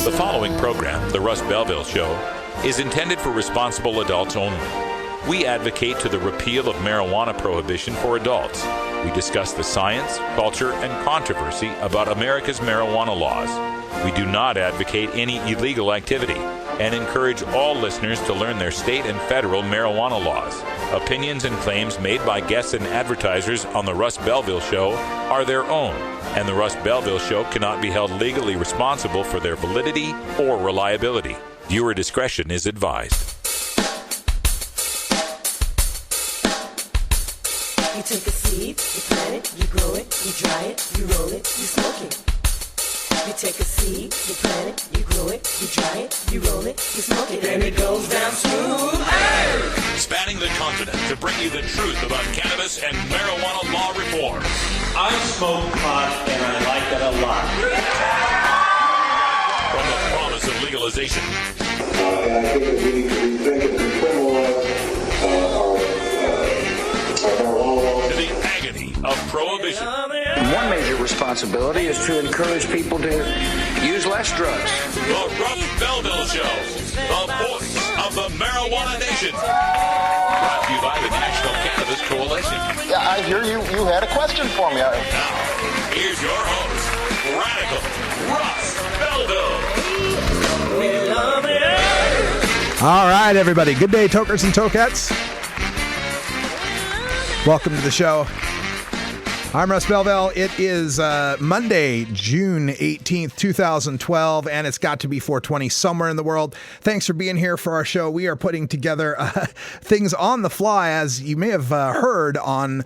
The following program, The Russ Belville Show, is intended for responsible adults only. We advocate to the repeal of marijuana prohibition for adults. We discuss the science, culture, and controversy about America's marijuana laws. We do not advocate any illegal activity and encourage all listeners to learn their state and federal marijuana laws. Opinions and claims made by guests and advertisers on The Russ Belville Show are their own, and The Russ Belville Show cannot be held legally responsible for their validity or reliability. Viewer discretion is advised. You take a seed, you plant it, you grow it, you dry it, you roll it, you smoke it. You take a seed, you plant it, you grow it, you dry it, you roll it, you smoke it, and it goes down smooth. Hey! Spanning the continent to bring you the truth about cannabis and marijuana law reform. I smoke pot and I like it a lot. From the promise of legalization. And I think that we need to rethink and decriminalize our marijuana laws. To the agony of prohibition. One major responsibility is to encourage people to use less drugs. The Russ Belville Show, the voice of the marijuana nation. Brought to you by the National Cannabis Coalition. Yeah, I hear you had a question for me. Now, here's your host, Radical Russ Belville. We love it. All right, everybody. Good day, tokers and tokettes. Welcome to the show. I'm Russ Belville. It is Monday, June 18th, 2012, and it's got to be 420 somewhere in the world. Thanks for being here for our show. We are putting together things on the fly. As you may have heard on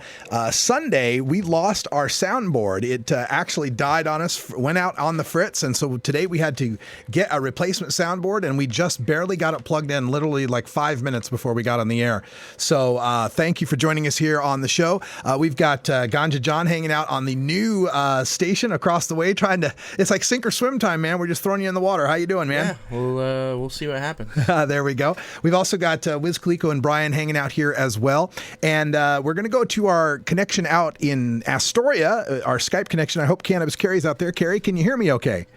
Sunday, we lost our soundboard. It actually died on us, went out on the fritz, and so today we had to get a replacement soundboard, and we just barely got it plugged in, literally like 5 minutes before we got on the air. So thank you for joining us here on the show. We've got Ganja John hanging out on the new station across the way, it's like sink or swim time, man. We're just throwing you in the water. How you doing, man? Yeah, we'll see what happens. There we go. We've also got Wiz Khalifa and Brian hanging out here as well. And we're going to go to our connection out in Astoria, our Skype connection. I hope Cannabis Carrie's out there. Carrie, can you hear me okay?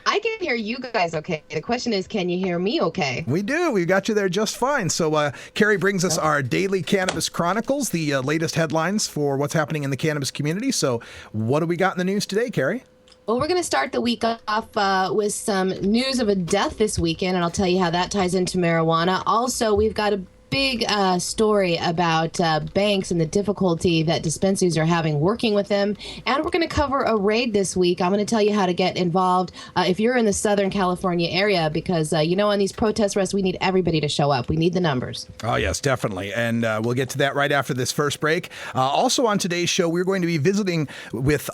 I can hear you guys okay. The question is, can you hear me okay? We do. We've got you there just fine. So Carrie brings us our daily Cannabis Chronicles, the latest headlines for what's happening in the cannabis community. So what do we got in the news today, Carrie? Well, we're going to start the week off with some news of a death this weekend, and I'll tell you how that ties into marijuana. Also, we've got a big story about banks and the difficulty that dispensaries are having working with them. And we're going to cover a raid this week. I'm going to tell you how to get involved if you're in the Southern California area, because, on these protests, Russ, we need everybody to show up. We need the numbers. Oh, yes, definitely. And we'll get to that right after this first break. Also on today's show, we're going to be visiting with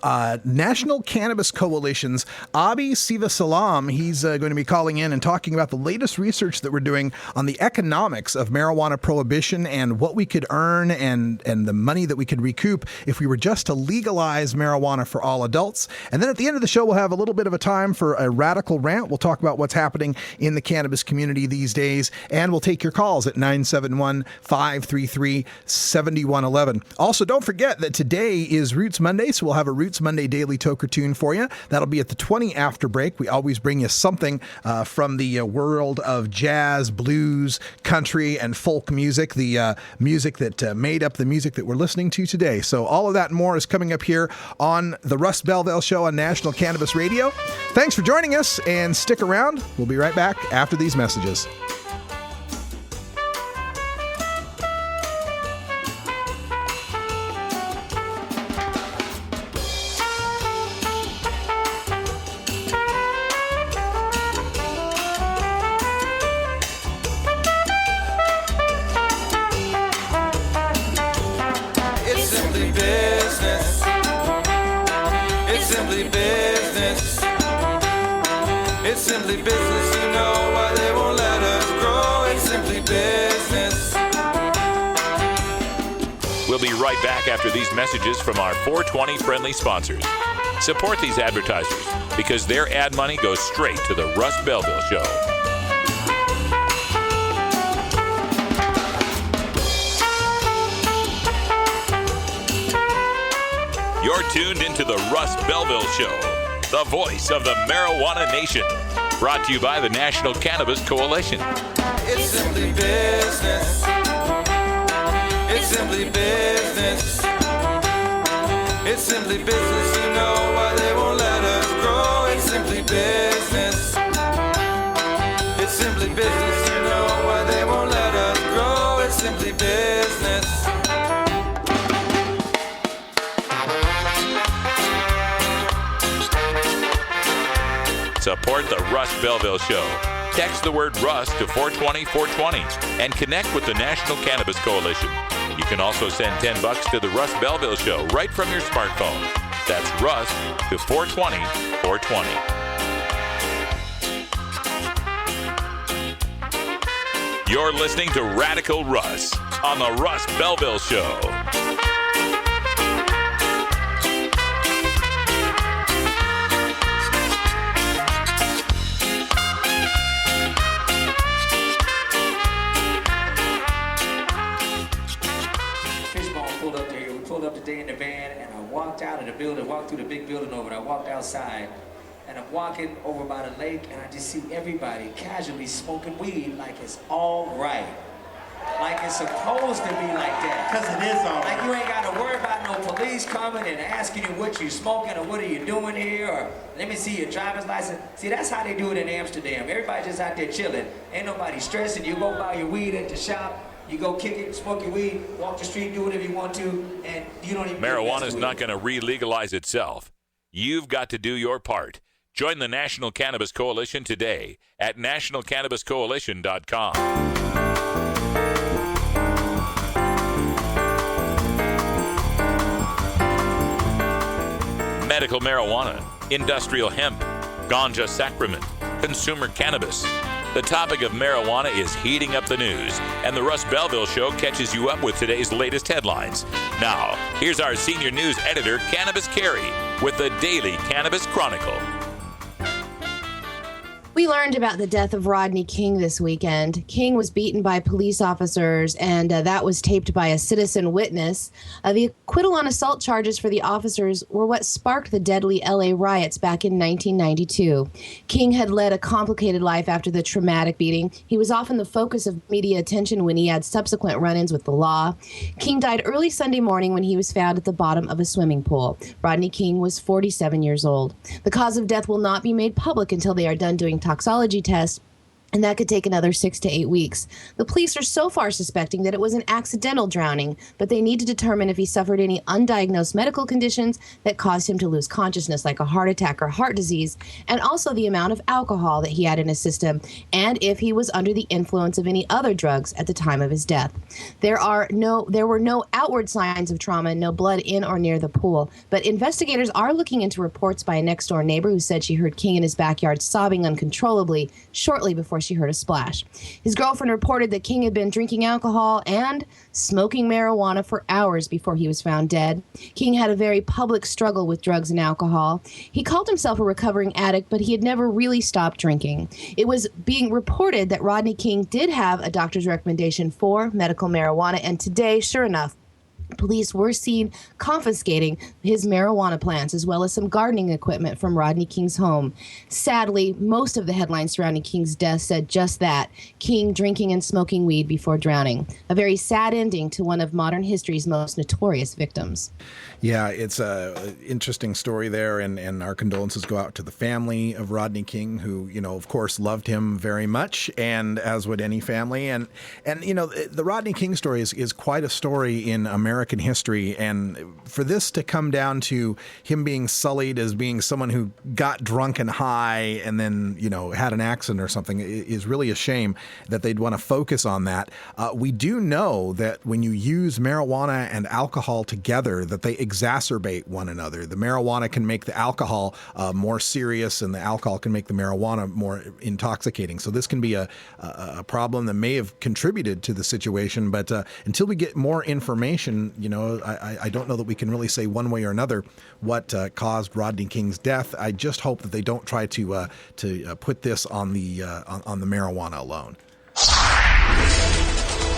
National Cannabis Coalition's Abi Sivasalam. He's going to be calling in and talking about the latest research that we're doing on the economics of marijuana prohibition and what we could earn and the money that we could recoup if we were just to legalize marijuana for all adults. And then at the end of the show, we'll have a little bit of a time for a radical rant. We'll talk about what's happening in the cannabis community these days, and we'll take your calls at 971-533-7111. Also, don't forget that today is Roots Monday, so we'll have a Roots Monday Daily Toker Tune for you. That'll be at the 20 after break. We always bring you something from the world of jazz, blues, country, and folk music, the music that made up the music that we're listening to today. So all of that and more is coming up here on the Russ Belville Show on National Cannabis Radio. Thanks for joining us, and stick around. We'll be right back after these messages. It's simply business, you know why they won't let us grow. It's simply business. We'll be right back after these messages from our 420 friendly sponsors. Support these advertisers because their ad money goes straight to the Russ Belville Show. You're tuned into the Russ Belville Show, the voice of the marijuana nation. Brought to you by the National Cannabis Coalition. It's simply business. It's simply business. It's simply business, you know why they won't let us grow. It's simply business. It's simply business, you know why they won't let us grow. It's simply business. Support the Russ Belville Show. Text the word Russ to 420-420 and connect with the National Cannabis Coalition. You can also send $10 to the Russ Belville Show right from your smartphone. That's Russ to 420-420. You're listening to Radical Russ on the Russ Belville Show. Pulled up today in the van, and I walked out of the building, walked through the big building over, and I walked outside, and I'm walking over by the lake, and I just see everybody casually smoking weed like it's all right. Like it's supposed to be like that. Because it is all right. Like you ain't got to worry about no police coming and asking you what you smoking or what are you doing here, or let me see your driver's license. See, that's how they do it in Amsterdam. Everybody just out there chilling. Ain't nobody stressing. You go buy your weed at the shop. You go kick it, smoke your weed, walk the street, do whatever you want to, and you don't even... Marijuana is not going to re-legalize itself. You've got to do your part. Join the National Cannabis Coalition today at nationalcannabiscoalition.com. Medical marijuana, industrial hemp, ganja sacrament, consumer cannabis. The topic of marijuana is heating up the news, and the Russ Belville Show catches you up with today's latest headlines. Now, here's our senior news editor, Cannabis Carey, with the Daily Cannabis Chronicle. We learned about the death of Rodney King this weekend. King was beaten by police officers, and that was taped by a citizen witness. The acquittal on assault charges for the officers were what sparked the deadly LA riots back in 1992. King had led a complicated life after the traumatic beating. He was often the focus of media attention when he had subsequent run-ins with the law. King died early Sunday morning when he was found at the bottom of a swimming pool. Rodney King was 47 years old. The cause of death will not be made public until they are done doing toxology tests, and that could take another 6 to 8 weeks. The police are so far suspecting that it was an accidental drowning, but they need to determine if he suffered any undiagnosed medical conditions that caused him to lose consciousness, like a heart attack or heart disease, and also the amount of alcohol that he had in his system, and if he was under the influence of any other drugs at the time of his death. There were no outward signs of trauma, no blood in or near the pool, but investigators are looking into reports by a next-door neighbor who said she heard King in his backyard sobbing uncontrollably shortly before she heard a splash. His girlfriend reported that King had been drinking alcohol and smoking marijuana for hours before he was found dead. King had a very public struggle with drugs and alcohol. He called himself a recovering addict, but he had never really stopped drinking. It was being reported that Rodney King did have a doctor's recommendation for medical marijuana, and today, sure enough, police were seen confiscating his marijuana plants as well as some gardening equipment from Rodney King's home. Sadly, most of the headlines surrounding King's death said just that: King drinking and smoking weed before drowning. A very sad ending to one of modern history's most notorious victims. Yeah, it's an interesting story there, and our condolences go out to the family of Rodney King, who, of course, loved him very much, and as would any family. And the Rodney King story is quite a story in American history, and for this to come down to him being sullied as being someone who got drunk and high and then, had an accident or something is really a shame that they'd want to focus on that. We do know that when you use marijuana and alcohol together, that they exacerbate one another. The marijuana can make the alcohol more serious, and the alcohol can make the marijuana more intoxicating. So this can be a problem that may have contributed to the situation, but until we get more information, I don't know that we can really say one way or another what caused Rodney King's death. I just hope that they don't try to put this on the marijuana alone.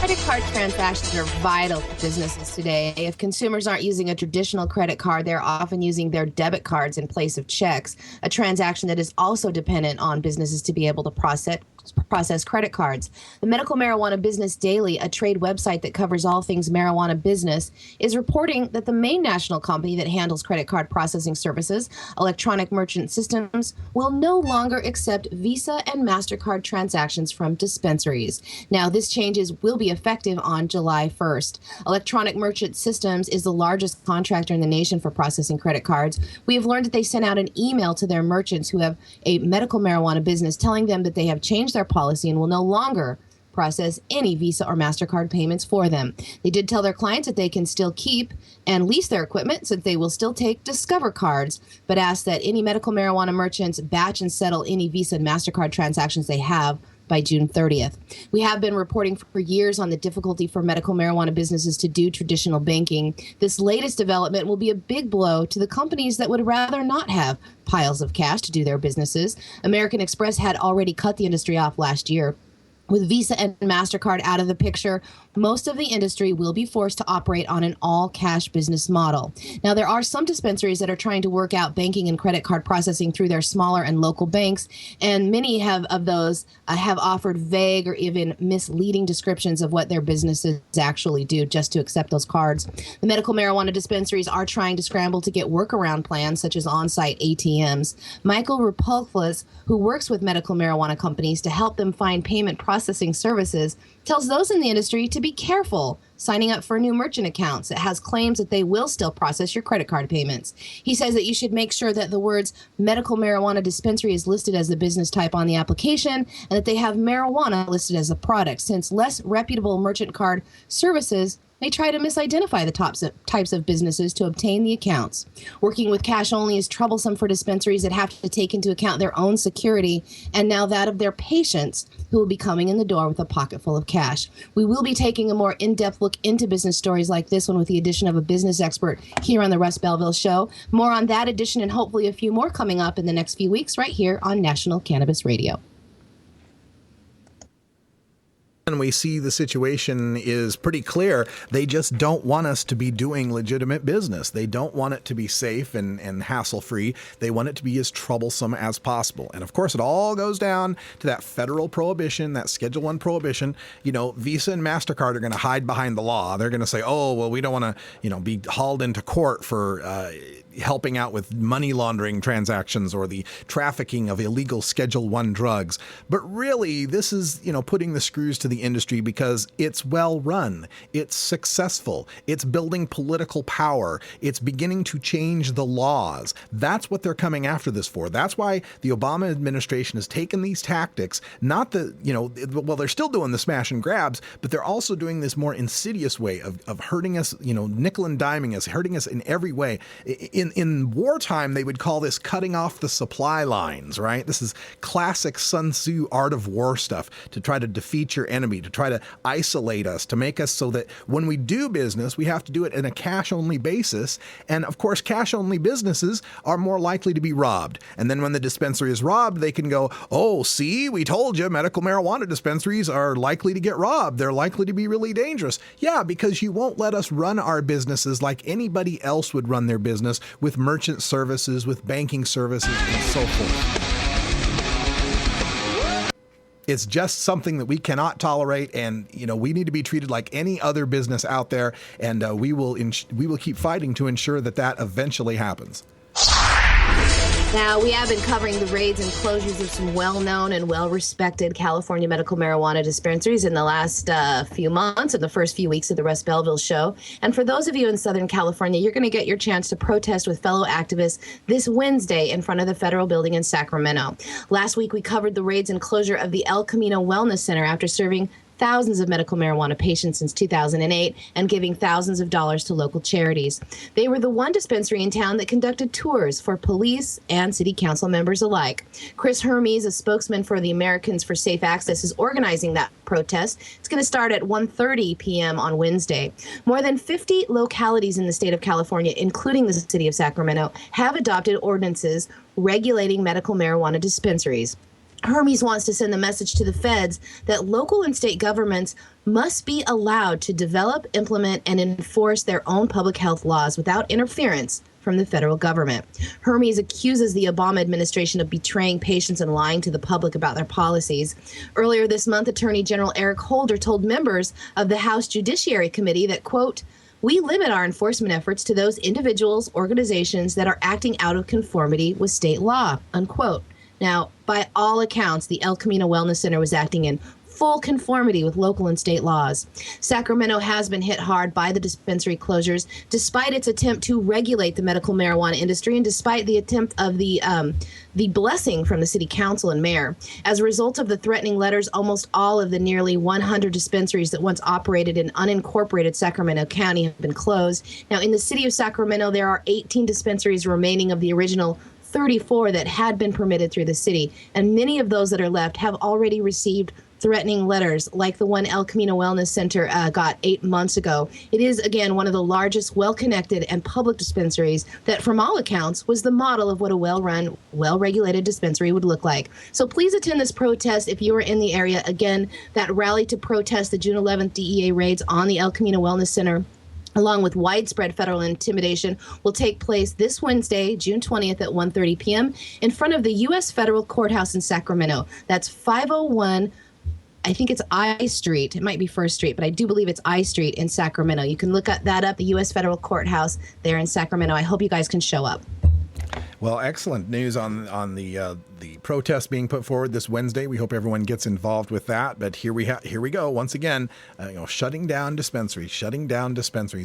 Credit card transactions are vital for businesses today. If consumers aren't using a traditional credit card, they're often using their debit cards in place of checks, a transaction that is also dependent on businesses to be able to process credit cards. The Medical Marijuana Business Daily, a trade website that covers all things marijuana business, is reporting that the main national company that handles credit card processing services, Electronic Merchant Systems, will no longer accept Visa and MasterCard transactions from dispensaries. Now, this changes will be effective on July 1st. Electronic Merchant Systems is the largest contractor in the nation for processing credit cards. We have learned that they sent out an email to their merchants who have a medical marijuana business telling them that they have changed their policy and will no longer process any Visa or MasterCard payments for them. They did tell their clients that they can still keep and lease their equipment since they will still take Discover cards, but ask that any medical marijuana merchants batch and settle any Visa and MasterCard transactions they have by June 30th. We have been reporting for years on the difficulty for medical marijuana businesses to do traditional banking. This latest development will be a big blow to the companies that would rather not have piles of cash to do their businesses. American Express had already cut the industry off last year. With Visa and MasterCard out of the picture, most of the industry will be forced to operate on an all-cash business model. Now, there are some dispensaries that are trying to work out banking and credit card processing through their smaller and local banks, and many of those have offered vague or even misleading descriptions of what their businesses actually do just to accept those cards. The medical marijuana dispensaries are trying to scramble to get workaround plans such as on-site ATMs. Michael Rapulfas, who works with medical marijuana companies to help them find payment processing services, tells those in the industry to be careful signing up for new merchant accounts that has claims that they will still process your credit card payments. He says that you should make sure that the words medical marijuana dispensary is listed as the business type on the application and that they have marijuana listed as a product, since less reputable merchant card services may try to misidentify the types of businesses to obtain the accounts. Working with cash only is troublesome for dispensaries that have to take into account their own security and now that of their patients who will be coming in the door with a pocket full of cash. We will be taking a more in-depth look into business stories like this one with the addition of a business expert here on the Russ Belville Show. More on that edition and hopefully a few more coming up in the next few weeks right here on National Cannabis Radio. And we see the situation is pretty clear. They just don't want us to be doing legitimate business. They don't want it to be safe and hassle-free. They want it to be as troublesome as possible. And of course, it all goes down to that federal prohibition, that Schedule 1 prohibition. You know, Visa and MasterCard are going to hide behind the law. They're going to say, oh, well, we don't want to, be hauled into court for helping out with money laundering transactions or the trafficking of illegal Schedule 1 drugs. But really, this is, putting the screws to the industry because it's well run. It's successful. It's building political power. It's beginning to change the laws. That's what they're coming after this for. That's why the Obama administration has taken these tactics, not they're still doing the smash and grabs, but they're also doing this more insidious way of hurting us, nickel and diming us, hurting us in every way. In wartime, they would call this cutting off the supply lines, right? This is classic Sun Tzu art of war stuff to try to defeat your enemy, to try to isolate us, to make us so that when we do business, we have to do it in a cash-only basis. And of course, cash-only businesses are more likely to be robbed. And then when the dispensary is robbed, they can go, oh, see, we told you medical marijuana dispensaries are likely to get robbed. They're likely to be really dangerous. Yeah, because you won't let us run our businesses like anybody else would run their business, with merchant services, with banking services, and so forth. It's just something that we cannot tolerate, and we need to be treated like any other business out there, and we will keep fighting to ensure that eventually happens. Now, we have been covering the raids and closures of some well-known and well-respected California medical marijuana dispensaries in the last few months, in the first few weeks of the Russ Belville Show. And for those of you in Southern California, you're going to get your chance to protest with fellow activists this Wednesday in front of the federal building in Sacramento. Last week, we covered the raids and closure of the El Camino Wellness Center after serving thousands of medical marijuana patients since 2008 and giving thousands of dollars to local charities. They were the one dispensary in town that conducted tours for police and city council members alike. Chris Hermes, a spokesman for the Americans for Safe Access, is organizing that protest. It's going to start at 1:30 p.m. on Wednesday. More than 50 localities in the state of California, including the city of Sacramento, have adopted ordinances regulating medical marijuana dispensaries. Hermes wants to send the message to the feds that local and state governments must be allowed to develop, implement, and enforce their own public health laws without interference from the federal government. Hermes accuses the Obama administration of betraying patients and lying to the public about their policies. Earlier this month, Attorney General Eric Holder told members of the House Judiciary Committee that, quote, "We limit our enforcement efforts to those individuals, organizations that are acting out of conformity with state law," unquote. Now, by all accounts, the El Camino Wellness Center was acting in full conformity with local and state laws. Sacramento has been hit hard by the dispensary closures, despite its attempt to regulate the medical marijuana industry and despite the attempt of the blessing from the city council and mayor. As a result of the threatening letters, almost all of the nearly 100 dispensaries that once operated in unincorporated Sacramento County have been closed. Now, in the city of Sacramento, there are 18 dispensaries remaining of the original 34 that had been permitted through the city, and many of those that are left have already received threatening letters, like the one El Camino Wellness Center got 8 months ago. It is, again, one of the largest, well-connected, and public dispensaries that, from all accounts, was the model of what a well-run, well-regulated dispensary would look like. So please attend this protest if you are in the area. Again, that rally to protest the June 11th DEA raids on the El Camino Wellness Center, along with widespread federal intimidation, will take place this Wednesday, June 20th at 1:30 p.m. in front of the U.S. Federal Courthouse in Sacramento. That's 501, I think it's I Street. It might be First Street, but I do believe it's I Street in Sacramento. You can look that up, the U.S. Federal Courthouse there in Sacramento. I hope you guys can show up. Well, excellent news on the protest being put forward this Wednesday. We hope everyone gets involved with that. But here we go once again, shutting down dispensaries,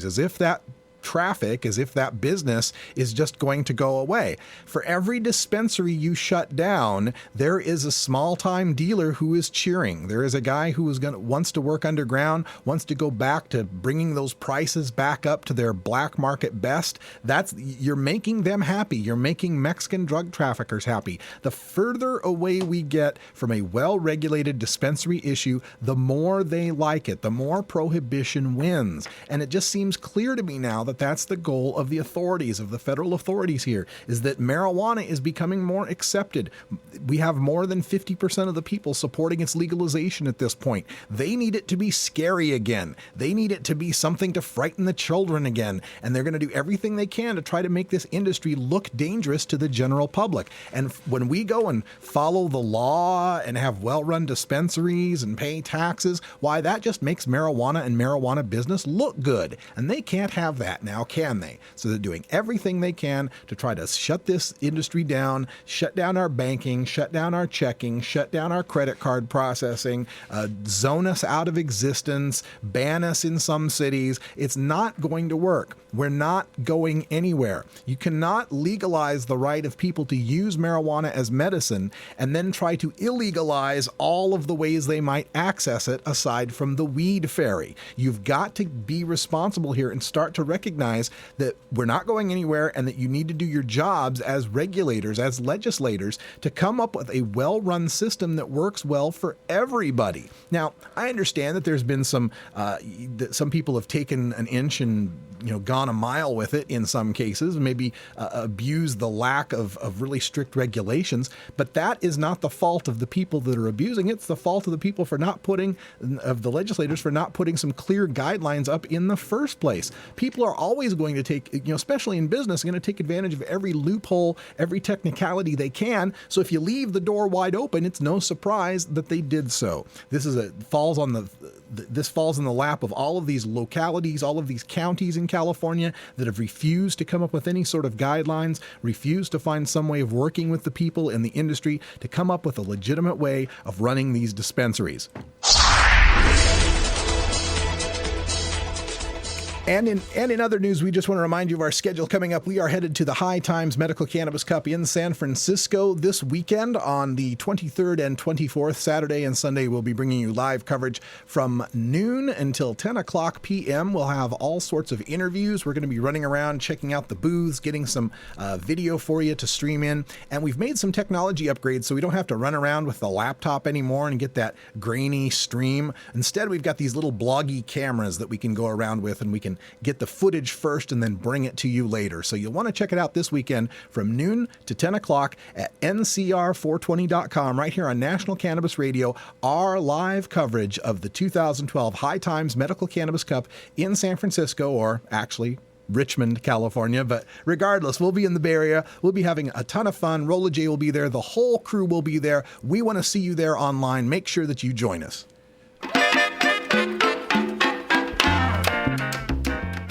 as if that traffic, as if that business is just going to go away. For every dispensary you shut down, there is a small-time dealer who is cheering. There is a guy who wants to work underground, wants to go back to bringing those prices back up to their black market best. You're making them happy. You're making Mexican drug traffickers happy. The further away we get from a well-regulated dispensary issue, the more they like it, the more prohibition wins. And it just seems clear to me now that that's the goal of the authorities, of the federal authorities here, is that marijuana is becoming more accepted. We have more than 50% of the people supporting its legalization at this point. They need it to be scary again. They need it to be something to frighten the children again. And they're going to do everything they can to try to make this industry look dangerous to the general public. And when we go and follow the law and have well-run dispensaries and pay taxes, why, that just makes marijuana and marijuana business look good. And they can't have that now, can they? So they're doing everything they can to try to shut this industry down, shut down our banking, shut down our checking, shut down our credit card processing, zone us out of existence, ban us in some cities. It's not going to work. We're not going anywhere. You cannot legalize the right of people to use marijuana as medicine and then try to illegalize all of the ways they might access it aside from the weed fairy. You've got to be responsible here and start to recognize that we're not going anywhere and that you need to do your jobs as regulators, as legislators, to come up with a well-run system that works well for everybody. Now, I understand that there's been some people have taken an inch and gone a mile with it in some cases, maybe abused the lack of really strict regulations, but that is not the fault of the people that are abusing it. It's the fault of the people of the legislators for not putting some clear guidelines up in the first place. People are always going to take, especially in business, going to take advantage of every loophole, every technicality they can. So if you leave the door wide open, it's no surprise that they did so. This falls in the lap of all of these localities, all of these counties in California that have refused to come up with any sort of guidelines, refused to find some way of working with the people in the industry to come up with a legitimate way of running these dispensaries. And in other news, we just want to remind you of our schedule coming up. We are headed to the High Times Medical Cannabis Cup in San Francisco this weekend on the 23rd and 24th, Saturday and Sunday. We'll be bringing you live coverage from noon until 10 o'clock p.m. We'll have all sorts of interviews. We're going to be running around, checking out the booths, getting some video for you to stream in. And we've made some technology upgrades so we don't have to run around with the laptop anymore and get that grainy stream. Instead, we've got these little bloggy cameras that we can go around with, and we can get the footage first and then bring it to you later. So you'll want to check it out this weekend from noon to 10 o'clock at ncr420.com right here on National Cannabis Radio, our live coverage of the 2012 High Times Medical Cannabis Cup in San Francisco, or actually Richmond, California. But regardless, we'll be in the Bay Area. We'll be having a ton of fun. Rolla J will be there. The whole crew will be there. We want to see you there online. Make sure that you join us.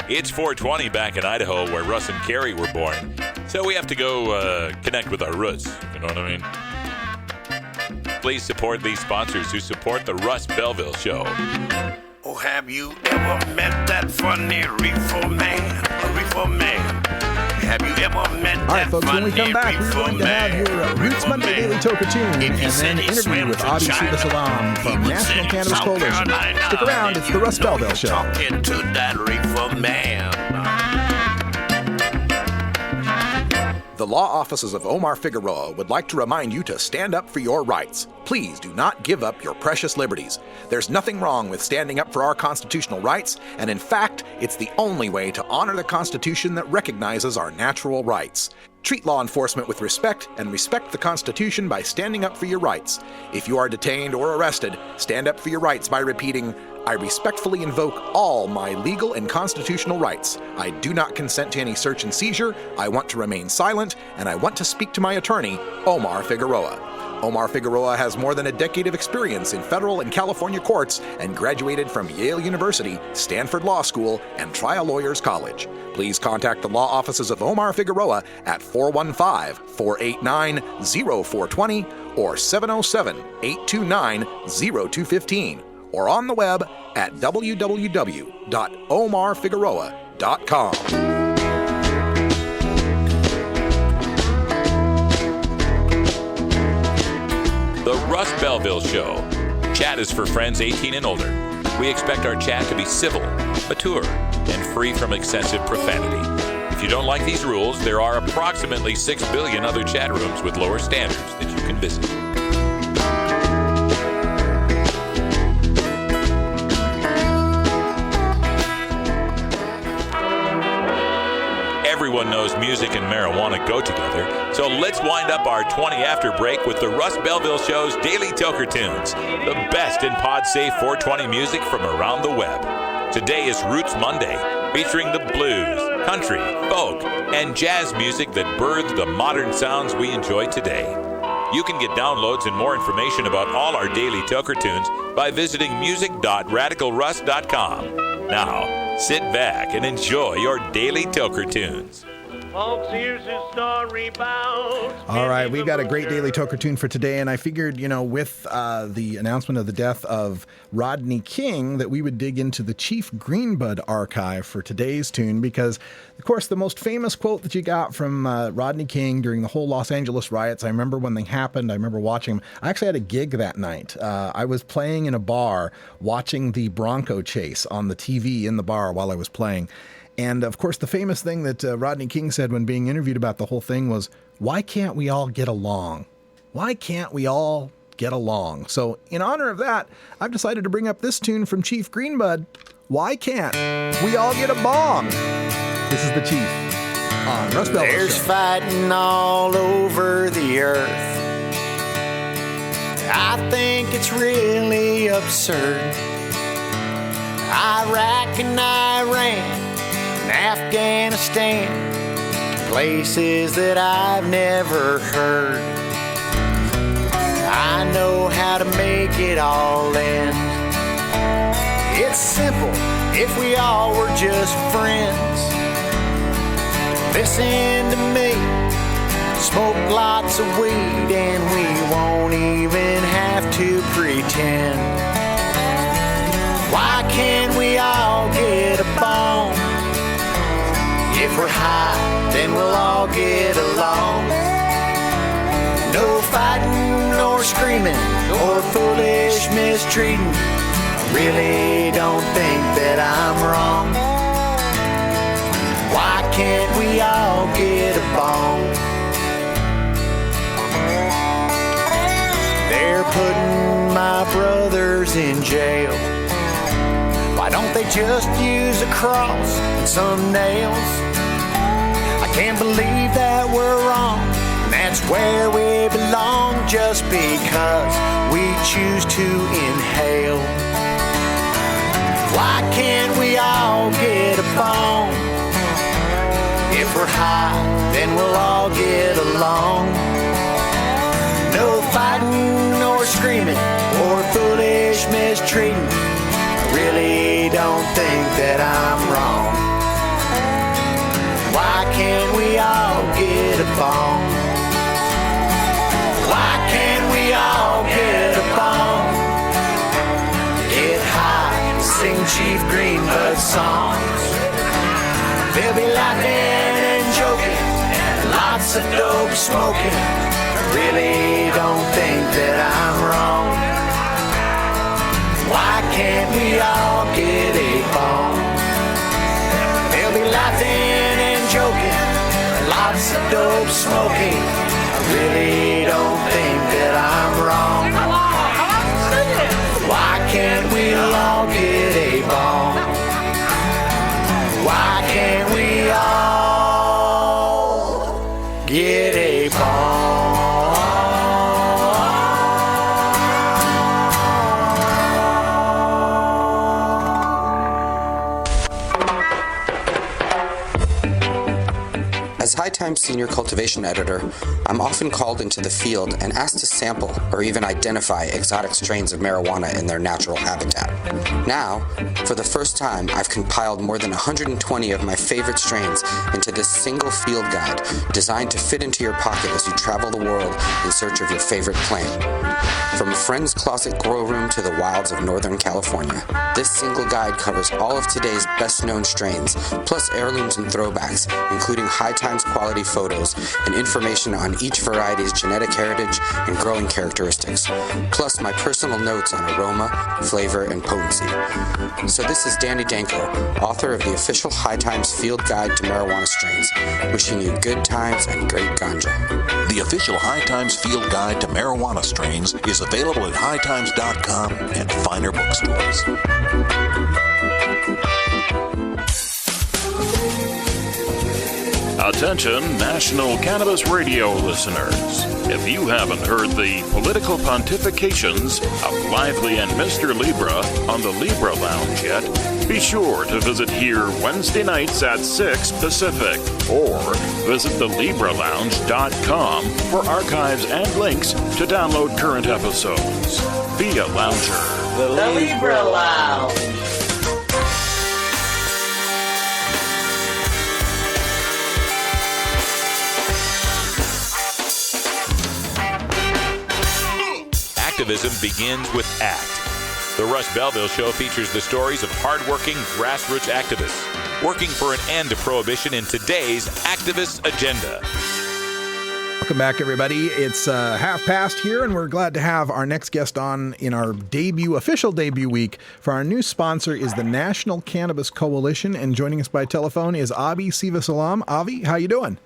It's 420 back in Idaho, where Russ and Carrie were born. So we have to go connect with our roots. You know what I mean? Please support these sponsors who support the Russ Belville Show. Oh, have you ever met that funny reefer man? A reefer man. Have you ever met All right, folks, when we come back, we're going to have your Roots Monday Daily Toker Tune and then an interview with Adi Sivasalam from National Cannabis Coalition. Stick around, it's the Russ Belville Show. Talking to that reefer man. The law offices of Omar Figueroa would like to remind you to stand up for your rights. Please do not give up your precious liberties. There's nothing wrong with standing up for our constitutional rights, and in fact, it's the only way to honor the Constitution that recognizes our natural rights. Treat law enforcement with respect and respect the Constitution by standing up for your rights. If you are detained or arrested, stand up for your rights by repeating, "I respectfully invoke all my legal and constitutional rights. I do not consent to any search and seizure. I want to remain silent, and I want to speak to my attorney, Omar Figueroa." Omar Figueroa has more than a decade of experience in federal and California courts and graduated from Yale University, Stanford Law School, and Trial Lawyers College. Please contact the law offices of Omar Figueroa at 415-489-0420 or 707-829-0215 or on the web at www.omarfigueroa.com. The Russ Belville Show. Chat is for friends 18 and older. We expect our chat to be civil, mature, and free from excessive profanity. If you don't like these rules, there are approximately 6 billion other chat rooms with lower standards that you can visit. Everyone knows music and marijuana go together, so let's wind up our 20 after break with the Russ Belville Show's Daily Toker Tunes, the best in pod-safe 420 music from around the web. Today is Roots Monday, featuring the blues, country, folk, and jazz music that birthed the modern sounds we enjoy today. You can get downloads and more information about all our Daily Toker Tunes by visiting music.radicalruss.com. Now, sit back and enjoy your Daily Toker Tunes. Folks, here's a story about... All right, we've got a great Daily Toker Tune for today, and I figured, with the announcement of the death of Rodney King, that we would dig into the Chief Greenbud archive for today's tune, because, of course, the most famous quote that you got from Rodney King during the whole Los Angeles riots, I remember when they happened, I remember watching them. I actually had a gig that night. I was playing in a bar, watching the Bronco chase on the TV in the bar while I was playing. And, of course, the famous thing that Rodney King said when being interviewed about the whole thing was, "Why can't we all get along? Why can't we all get along?" So, in honor of that, I've decided to bring up this tune from Chief Greenbud, "Why Can't We All Get a Bong?" This is the Chief on Russ Belville There's Show. fighting all over the earth. I think it's really absurd. Iraq and Iran, Afghanistan, places that I've never heard. I know how to make it all end. It's simple if we all were just friends. Listen to me, smoke lots of weed, and we won't even have to pretend. Why can't we all get a bone? If we're high, then we'll all get along. No fighting, nor screaming, or foolish mistreating. I really don't think that I'm wrong. Why can't we all get a bone? They're putting my brothers in jail. Why Why don't they just use a cross and some nails? I can't believe that we're wrong, and that's where we belong, just because we choose to inhale. Why can't we all get a bone? If we're high, then we'll all get along. No fighting or screaming or foolish mistreating. I really don't think that I'm wrong. Why can't we all get a bone? Why can't we all get a bone? Get high, sing Chief Greenwood songs. They'll be laughing and joking, and lots of dope smoking. I really don't think that I'm wrong. Why can't we all get a bone? They'll be laughing and joking, and lots of dope smoking. I really don't think that I'm wrong. Why can't we all get a bone? Why can't we all get a bone? As High Times Senior Cultivation Editor, I'm often called into the field and asked to sample or even identify exotic strains of marijuana in their natural habitat. Now, for the first time, I've compiled more than 120 of my favorite strains into this single field guide designed to fit into your pocket as you travel the world in search of your favorite plant. From a friend's closet grow room to the wilds of Northern California, this single guide covers all of today's best-known strains, plus heirlooms and throwbacks, including High Times quality photos and information on each variety's genetic heritage and growing characteristics, plus my personal notes on aroma, flavor, and potency. So this is Danny Danko, author of the official High Times Field Guide to Marijuana Strains, wishing you good times and great ganja. The official High Times Field Guide to Marijuana Strains is available at hightimes.com and finer bookstores. Attention, National Cannabis Radio listeners. If you haven't heard the political pontifications of Lively and Mr. Libra on the Libra Lounge yet, be sure to visit here Wednesday nights at 6 Pacific or visit thelibralounge.com for archives and links to download current episodes. Be a lounger. The Libra Lounge. Activism begins with ACT. The Russ Belville Show features the stories of hardworking grassroots activists working for an end to prohibition in today's activist agenda. Welcome back, everybody. It's half past here, and we're glad to have our next guest on in our official debut week. For our new sponsor is the National Cannabis Coalition, and joining us by telephone is Avi Sivasalam. Avi, how you doing?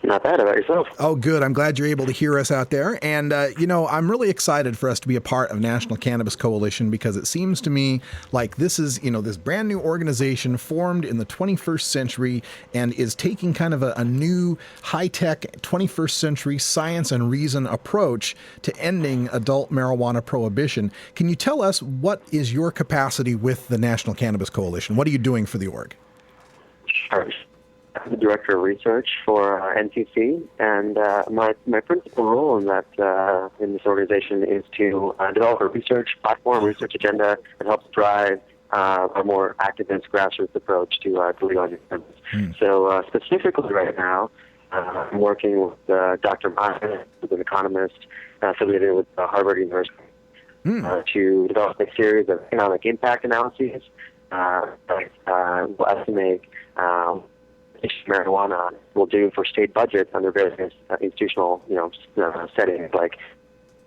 Not bad. About yourself? Oh, good. I'm glad you're able to hear us out there. And, I'm really excited for us to be a part of National Cannabis Coalition because it seems to me like this is, this brand new organization formed in the 21st century and is taking kind of a new high-tech 21st century science and reason approach to ending adult marijuana prohibition. Can you tell us what is your capacity with the National Cannabis Coalition? What are you doing for the org? Sure. I'm the director of research for NCC, and my principal role in this organization is to develop a research platform, research agenda that helps drive a more activist grassroots approach to legalizing cannabis. So specifically right now, I'm working with Dr. Meyer, who's an economist affiliated with Harvard University, to develop a series of economic impact analyses that will estimate marijuana will do for state budgets under various institutional, settings like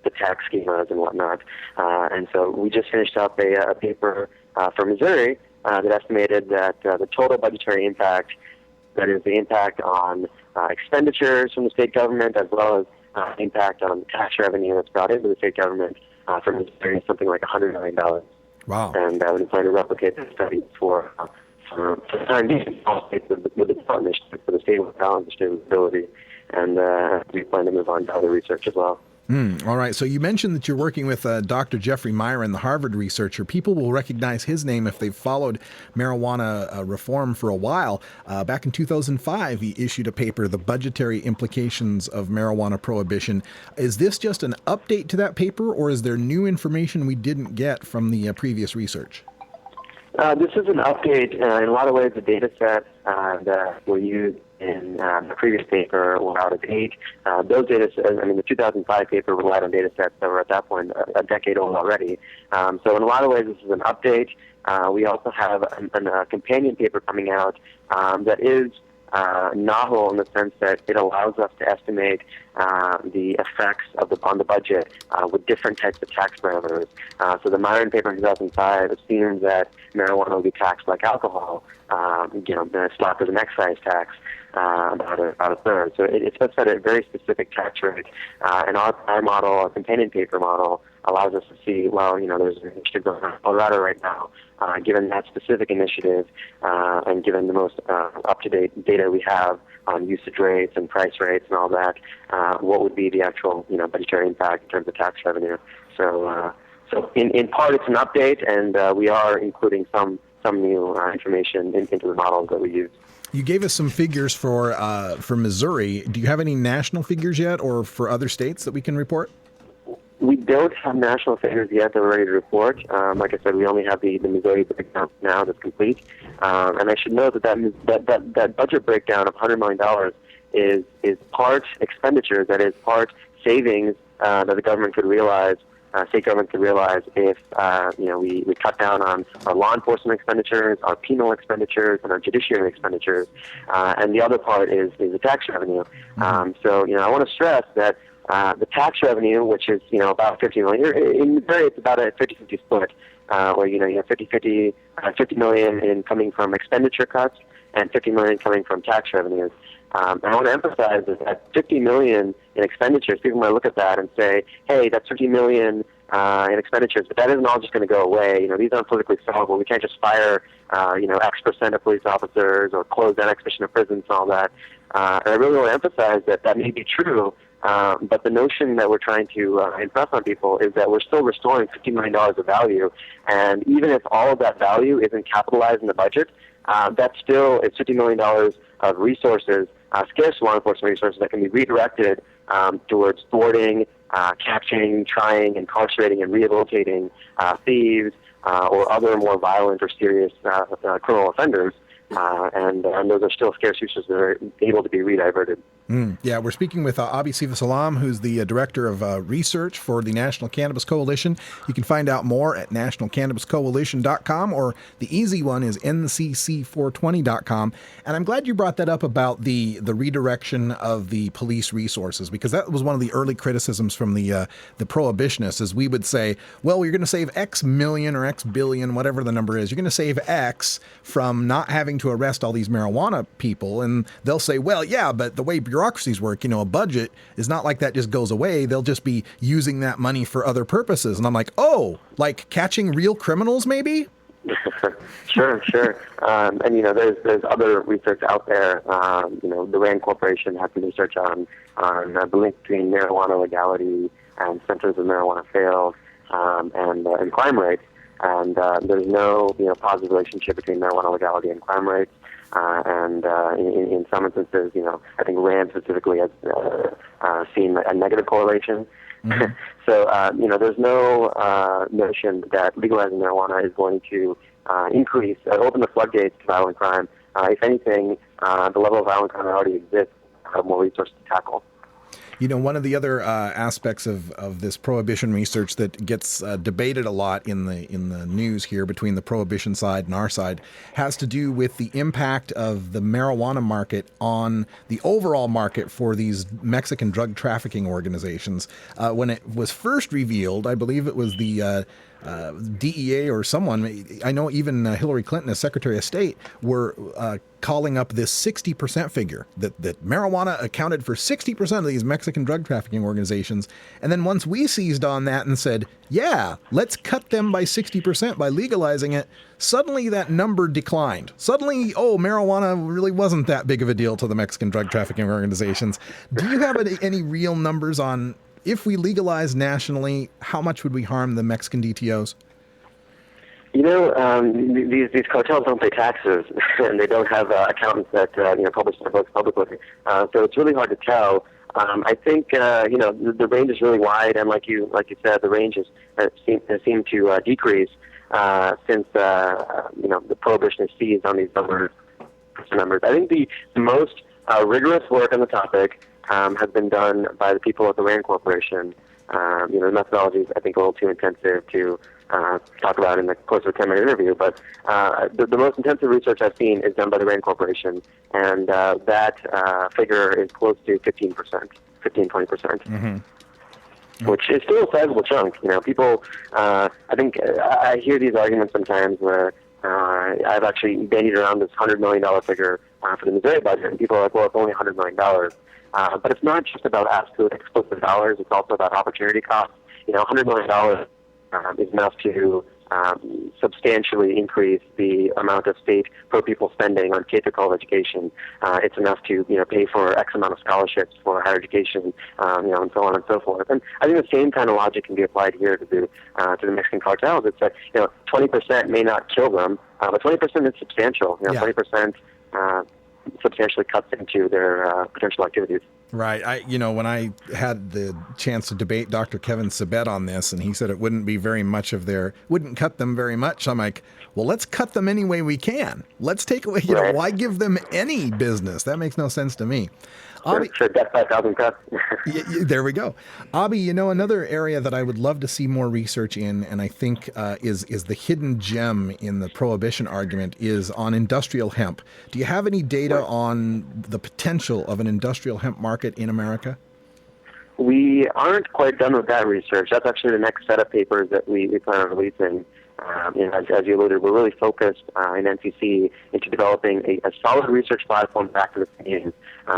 the tax schemas and whatnot. And so we just finished up a paper from Missouri that estimated that the total budgetary impact, that is the impact on expenditures from the state government as well as impact on tax revenue that's brought into the state government from Missouri, is something like $100 million. Wow. And we've been trying to replicate that study for the time being, with the partnership for the state of balance, the state of ability, and we plan to move on to other research as well. All right. So you mentioned that you're working with Dr. Jeffrey Myron, the Harvard researcher. People will recognize his name if they've followed marijuana reform for a while. Back in 2005, he issued a paper, The Budgetary Implications of Marijuana Prohibition. Is this just an update to that paper, or is there new information we didn't get from the previous research? This is an update. In a lot of ways, the data sets that were used in the previous paper were out of date. Those data sets, the 2005 paper relied on data sets that were at that point a decade old already. So in a lot of ways, this is an update. We also have a companion paper coming out that is novel in the sense that it allows us to estimate the effects on the budget with different types of tax parameters. So the Myron paper in 2005 assumes that marijuana will be taxed like alcohol, slapped as an excise tax, about a third. So it sets out a very specific tax rate. And our model, our companion paper model, allows us to see, there's an initiative going on in Colorado right now. Given that specific initiative and given the most up-to-date data we have on usage rates and price rates and all that, what would be the actual budgetary impact in terms of tax revenue? So in part it's an update, and we are including some new information into the models that we use. You gave us some figures for Missouri. Do you have any national figures yet, or for other states that we can report? We don't have national figures yet that we're ready to report. Like I said, we only have the Missouri breakdown now that's complete. And I should note that budget breakdown of $100 million is part expenditures, that is part savings that the government could realize, state government could realize if we cut down on our law enforcement expenditures, our penal expenditures, and our judiciary expenditures. And the other part is the tax revenue. So I want to stress that the tax revenue, which is about $50 million, in Missouri it's about a 50-50 split, where you have 50 million coming from expenditure cuts and 50 million coming from tax revenues. And I want to emphasize that 50 million in expenditures, people might look at that and say, hey, that's 50 million in expenditures, but that isn't all just going to go away. These aren't politically solvable. We can't just fire X% of police officers or close down X% of prisons and all that. And I really want to emphasize that may be true. But the notion that we're trying to impress on people is that we're still restoring $50 million of value, and even if all of that value isn't capitalized in the budget, that's still it's $50 million of resources, scarce law enforcement resources that can be redirected towards thwarting, capturing, trying, incarcerating, and rehabilitating thieves or other more violent or serious criminal offenders. And those are still scarce resources that are able to be rediverted. Yeah, we're speaking with Abi Siva-Salam, who's the director of research for the National Cannabis Coalition. You can find out more at nationalcannabiscoalition.com, or the easy one is ncc420.com. And I'm glad you brought that up about the redirection of the police resources, because that was one of the early criticisms from the prohibitionists, is we would say, well, you're going to save X million or X billion, whatever the number is. You're going to save X from not having to arrest all these marijuana people. And they'll say, well, yeah, but the way bureaucracies work, a budget is not like that just goes away. They'll just be using that money for other purposes. And I'm like, oh, like catching real criminals, maybe? Sure. And there's other research out there. The RAND Corporation has some research on the link between marijuana legality and centers of marijuana sales and crime rates. And there's no positive relationship between marijuana legality and crime rates. And in some instances, I think RAND specifically has seen a negative correlation. Mm-hmm. So, there's no notion that legalizing marijuana is going to open the floodgates to violent crime. If anything, the level of violent crime that already exists have more resources to tackle. One of the other aspects of this prohibition research that gets debated a lot in the news here between the prohibition side and our side has to do with the impact of the marijuana market on the overall market for these Mexican drug trafficking organizations. When it was first revealed, I believe it was the DEA or someone, I know even Hillary Clinton as Secretary of State, were calling up this 60% figure, that marijuana accounted for 60% of these Mexican drug trafficking organizations. And then once we seized on that and said, yeah, let's cut them by 60% by legalizing it, suddenly that number declined. Suddenly, marijuana really wasn't that big of a deal to the Mexican drug trafficking organizations. Do you have any real numbers on, if we legalize nationally, how much would we harm the Mexican DTOs? These cartels don't pay taxes, and they don't have accountants that publish their books publicly. So it's really hard to tell. I think the range is really wide, and like you said, the range has seemed to decrease since the prohibition is seized on these numbers. I think the most rigorous work on the topic has been done by the people at the RAND Corporation. The methodology is, I think, a little too intensive to talk about in the course of a 10-minute interview, but the most intensive research I've seen is done by the RAND Corporation, and that figure is close to 15%, 15-20%, which is still a sizable chunk. People, I think, I hear these arguments sometimes where I've actually bandied around this $100 million figure for the Missouri budget, and people are like, well, it's only $100 million. But it's not just about absolute explicit dollars, it's also about opportunity costs. $100 million is enough to substantially increase the amount of state per pupil spending on K-12 education. It's enough to pay for X amount of scholarships for higher education, and so on and so forth. And I think the same kind of logic can be applied here to the Mexican cartels. It's that 20% may not kill them, but 20% is substantial. 20% substantially cuts into their potential activities. Right. When I had the chance to debate Dr. Kevin Sabet on this, and he said it wouldn't cut them very much. I'm like, well, let's cut them any way we can. Let's take away, why give them any business? That makes no sense to me. Sure, death by 1,000 cuts. There we go. Abhi, another area that I would love to see more research in, and I think is the hidden gem in the prohibition argument, is on industrial hemp. Do you have any data on the potential of an industrial hemp market in America? We aren't quite done with that research. That's actually the next set of papers that we plan on releasing. As you alluded, we're really focused in NCC into developing a solid research platform back to the community,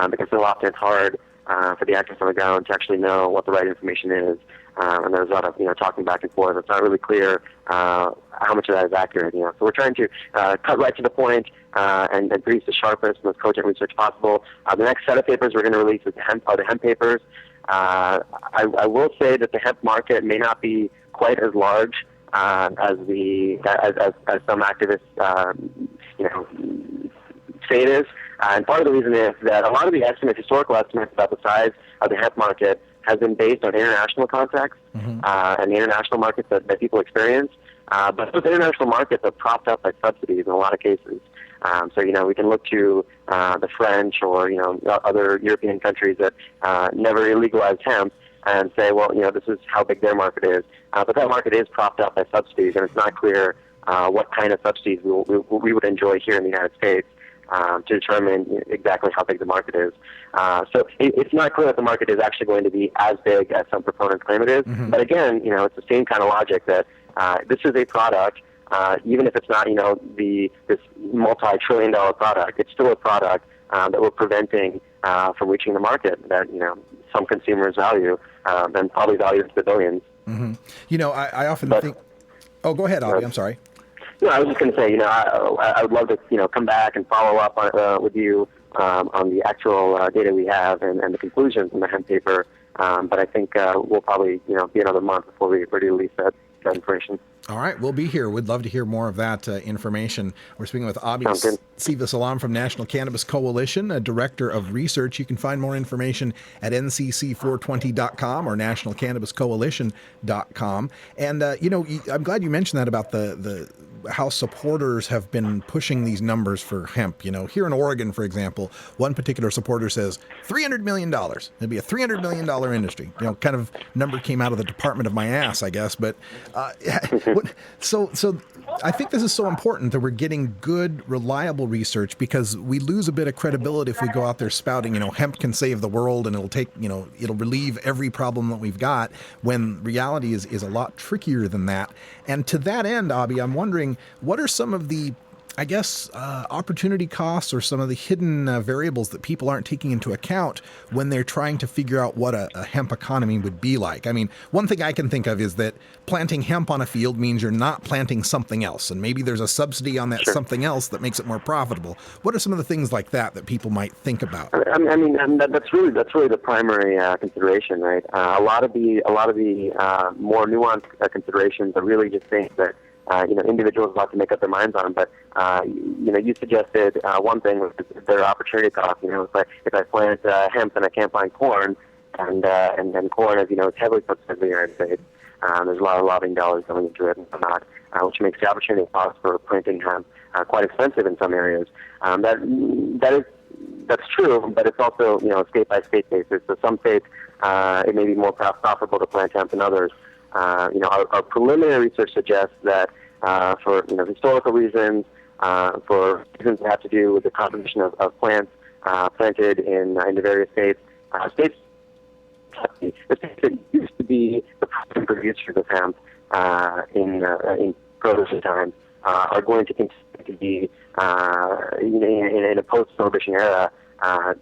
because so often it's hard for the actors on the ground to actually know what the right information is, and there's a lot of talking back and forth. It's not really clear how much of that is accurate. So we're trying to cut right to the point and produce the sharpest, most cogent research possible. The next set of papers we're going to release are the hemp papers. I will say that the hemp market may not be quite as large as some activists say it is. And part of the reason is that a lot of the historical estimates about the size of the hemp market has been based on international contacts and the international markets that people experience. But those international markets are propped up by subsidies in a lot of cases. So we can look to the French or other European countries that never legalized hemp and say, well, this is how big their market is. But that market is propped up by subsidies, and it's not clear what kind of subsidies we would enjoy here in the United States to determine exactly how big the market is. So it's not clear that the market is actually going to be as big as some proponents claim it is. But again, it's the same kind of logic that this is a product, even if it's not, this multi-trillion-dollar product, it's still a product that we're preventing from reaching the market that, some consumers value and probably value into the billions. I often think... Oh, go ahead, Abhi. I'm sorry. No, I was just going to say, I would love to, come back and follow up on, with you on the actual data we have and the conclusions in the hemp paper. But I think we'll probably, be another month before we release that information. All right, we'll be here. We'd love to hear more of that information. We're speaking with Abhi Sivasalam from National Cannabis Coalition, a director of research. You can find more information at ncc420.com or nationalcannabiscoalition.com. And, I'm glad you mentioned that about the how supporters have been pushing these numbers for hemp. Here in Oregon, for example, one particular supporter says $300 million. It'd be a $300 million industry. Kind of number came out of the department of my ass, I guess. But so I think this is so important that we're getting good, reliable research, because we lose a bit of credibility if we go out there spouting, hemp can save the world and it'll relieve every problem that we've got, when reality is a lot trickier than that. And to that end, Abhi, I'm wondering, what are some of the opportunity costs or some of the hidden variables that people aren't taking into account when they're trying to figure out what a hemp economy would be like? I mean, one thing I can think of is that planting hemp on a field means you're not planting something else, and maybe there's a subsidy on that something else that makes it more profitable. What are some of the things like that people might think about? I mean, and that's really the primary consideration, right? A lot of the more nuanced considerations are really just things that individuals have to make up their minds on. But you suggested one thing was their opportunity cost. If I plant hemp, then I can't plant corn, and corn, as you know, is heavily subsidized in the United States. There's a lot of lobbying dollars going into it and whatnot, which makes the opportunity cost for planting hemp quite expensive in some areas. That's true, but it's also state by state basis. So some states it may be more profitable to plant hemp than others. Our preliminary research suggests that for historical reasons, for reasons that have to do with the composition of plants planted in the various states, the states that used to be the primary producers of hemp in prohibition times are going to continue to be in a post-prohibition era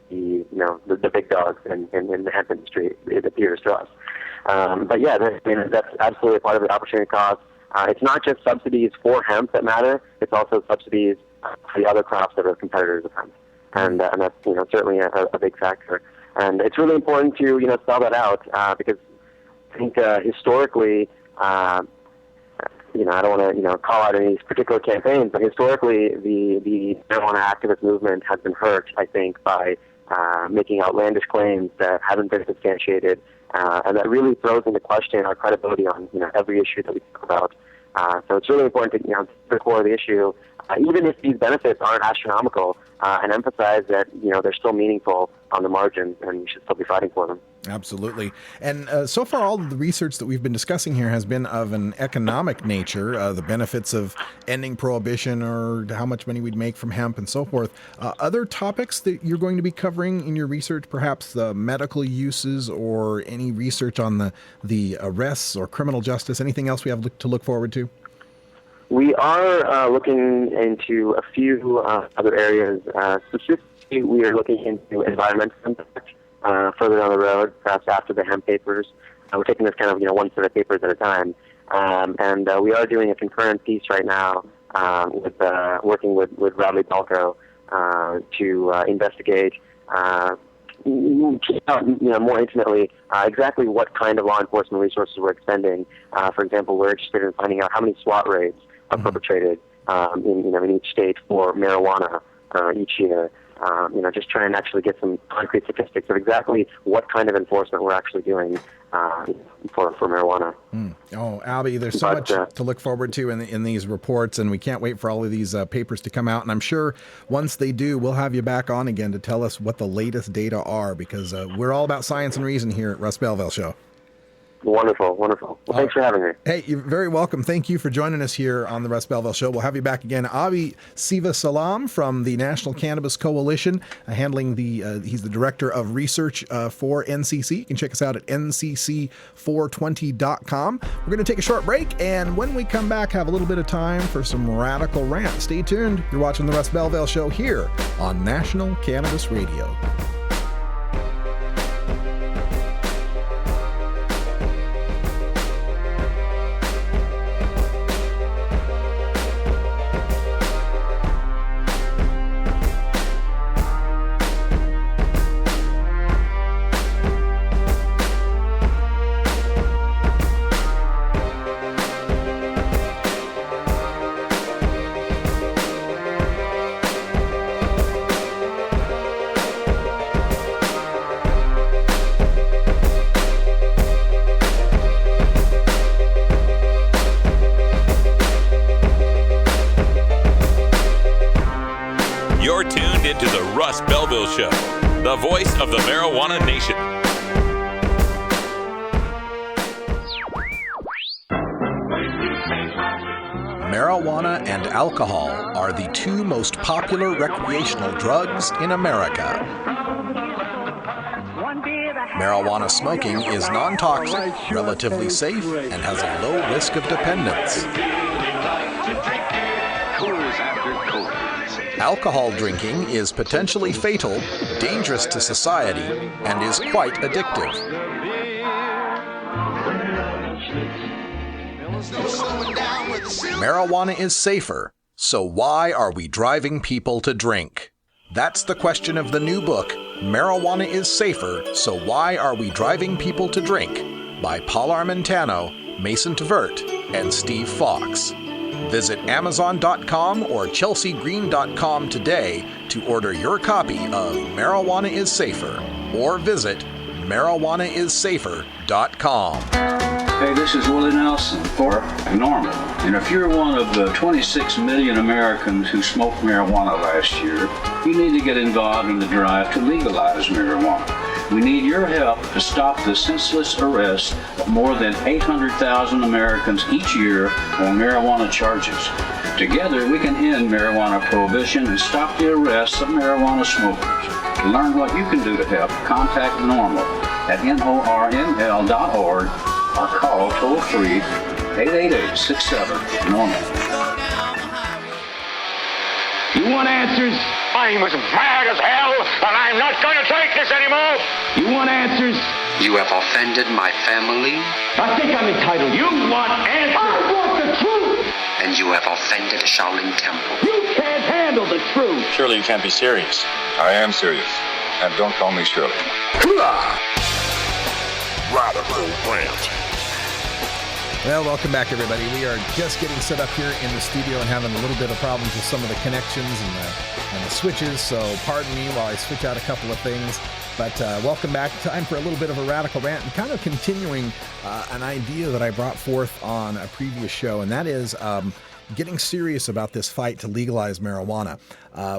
the big dogs in the hemp industry. It appears to us. But yeah, that's absolutely part of the opportunity cost. It's not just subsidies for hemp that matter; it's also subsidies for the other crops that are competitors of hemp, and that's certainly a big factor. And it's really important to spell that out because I think historically, I don't want to call out any particular campaigns, but historically the marijuana activist movement has been hurt, I think, by making outlandish claims that haven't been substantiated. And that really throws into question our credibility on every issue that we talk about. So it's really important to the core of the issue, even if these benefits aren't astronomical, and emphasize that they're still meaningful on the margins, and we should still be fighting for them. Absolutely. And so far, all of the research that we've been discussing here has been of an economic nature, the benefits of ending prohibition or how much money we'd make from hemp and so forth. Other topics that you're going to be covering in your research, perhaps the medical uses or any research on the arrests or criminal justice, anything else we have to look forward to? We are looking into a few other areas. Specifically, we are looking into environmental impact further down the road, perhaps after the hemp papers. We're taking this kind of one set of papers at a time. And we are doing a concurrent piece right now with working with Radley Balco to investigate more intimately exactly what kind of law enforcement resources we're expending. For example, we're interested in finding out how many SWAT raids are perpetrated in each state for marijuana each year. Just try and actually get some concrete statistics of exactly what kind of enforcement we're actually doing for marijuana. Oh, Abhi, there's so much to look forward to in these reports, and we can't wait for all of these papers to come out. And I'm sure once they do, we'll have you back on again to tell us what the latest data are, because we're all about science and reason here at Russ Belville Show. Wonderful. Well, thanks for having me. Hey, you're very welcome. Thank you for joining us here on the Russ Belville Show. We'll have you back again. Abhi Sivasalam from the National Cannabis Coalition, he's the Director of Research for NCC. You can check us out at ncc420.com. We're going to take a short break, and when we come back, have a little bit of time for some radical rant. Stay tuned. You're watching the Russ Belville Show here on National Cannabis Radio. You're tuned into the Russ Belville Show, the voice of the marijuana nation. Marijuana and alcohol are the two most popular recreational drugs in America. Marijuana smoking is non-toxic, relatively safe, and has a low risk of dependence. Alcohol drinking is potentially fatal, dangerous to society, and is quite addictive. Marijuana is safer, so why are we driving people to drink? That's the question of the new book, Marijuana is Safer, So Why Are We Driving People to Drink? By Paul Armentano, Mason Tvert, and Steve Fox. Visit Amazon.com or ChelseaGreen.com today to order your copy of Marijuana is Safer, or visit MarijuanaIsSafer.com. Hey, this is Willie Nelson for Normal. And if you're one of the 26 million Americans who smoked marijuana last year, you need to get involved in the drive to legalize marijuana. We need your help to stop the senseless arrest of more than 800,000 Americans each year on marijuana charges. Together, we can end marijuana prohibition and stop the arrests of marijuana smokers. To learn what you can do to help, contact NORML at NORML.org or call toll-free 888-67-NORMAL. You want answers? I'm as mad as hell, and I'm not going to take this anymore. You want answers? You have offended my family. I think I'm entitled. You want answers? I want the truth. And you have offended Shaolin Temple. You can't handle the truth. Surely you can't be serious. I am serious. And don't call me Shirley. Radical Rant. Well, welcome back, everybody. We are just getting set up here in the studio and having a little bit of problems with some of the connections and the switches, so pardon me while I switch out a couple of things. But welcome back. Time for a little bit of a radical rant and kind of continuing an idea that I brought forth on a previous show, and that is getting serious about this fight to legalize marijuana.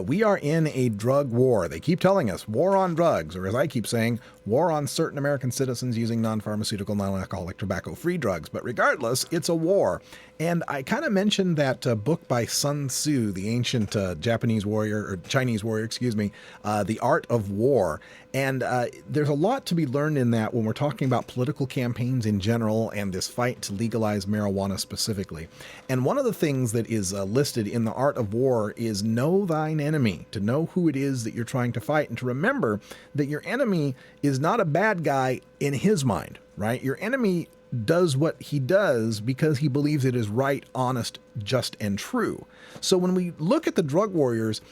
We are in a drug war. They keep telling us war on drugs, or as I keep saying, war on certain American citizens using non-pharmaceutical, non-alcoholic, tobacco-free drugs. But regardless, it's a war. And I kind of mentioned that book by Sun Tzu, the ancient Japanese warrior, or Chinese warrior, The Art of War. And there's a lot to be learned in that when we're talking about political campaigns in general and this fight to legalize marijuana specifically. And one of the things that is listed in The Art of War is know thine enemy, to know who it is that you're trying to fight, and to remember that your enemy is not a bad guy in his mind, right? Your enemy does what he does because he believes it is right, honest, just, and true. So when we look at the drug warriors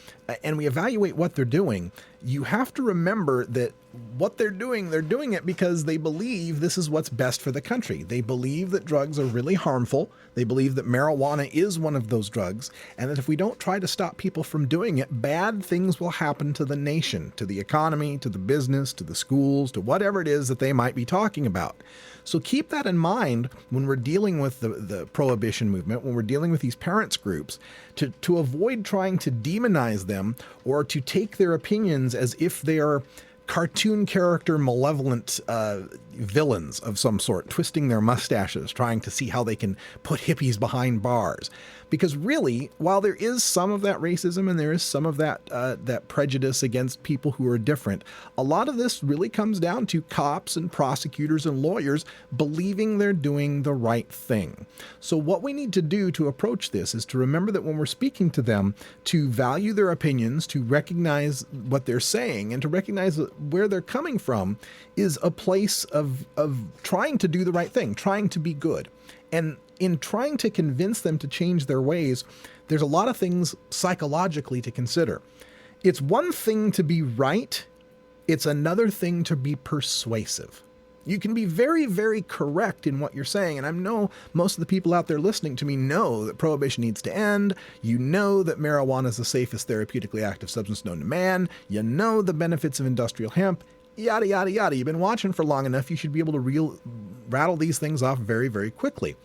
and we evaluate what they're doing, you have to remember that what they're doing it because they believe this is what's best for the country. They believe that drugs are really harmful. They believe that marijuana is one of those drugs, and that if we don't try to stop people from doing it, bad things will happen to the nation, to the economy, to the business, to the schools, to whatever it is that they might be talking about. So keep that in mind when we're dealing with the prohibition movement, when we're dealing with these parents groups, to avoid trying to demonize them or to take their opinions as if they are cartoon character malevolent villains of some sort, twisting their mustaches, trying to see how they can put hippies behind bars. Because really, while there is some of that racism and there is some of that prejudice against people who are different, a lot of this really comes down to cops and prosecutors and lawyers believing they're doing the right thing. So what we need to do to approach this is to remember that when we're speaking to them, to value their opinions, to recognize what they're saying, and to recognize where they're coming from is a place of trying to do the right thing, trying to be good. And in trying to convince them to change their ways, there's a lot of things psychologically to consider. It's one thing to be right. It's another thing to be persuasive. You can be very, very correct in what you're saying. And I know most of the people out there listening to me know that prohibition needs to end. You know that marijuana is the safest therapeutically active substance known to man. You know the benefits of industrial hemp. Yada, yada, yada. You've been watching for long enough. You should be able to rattle these things off very, very quickly.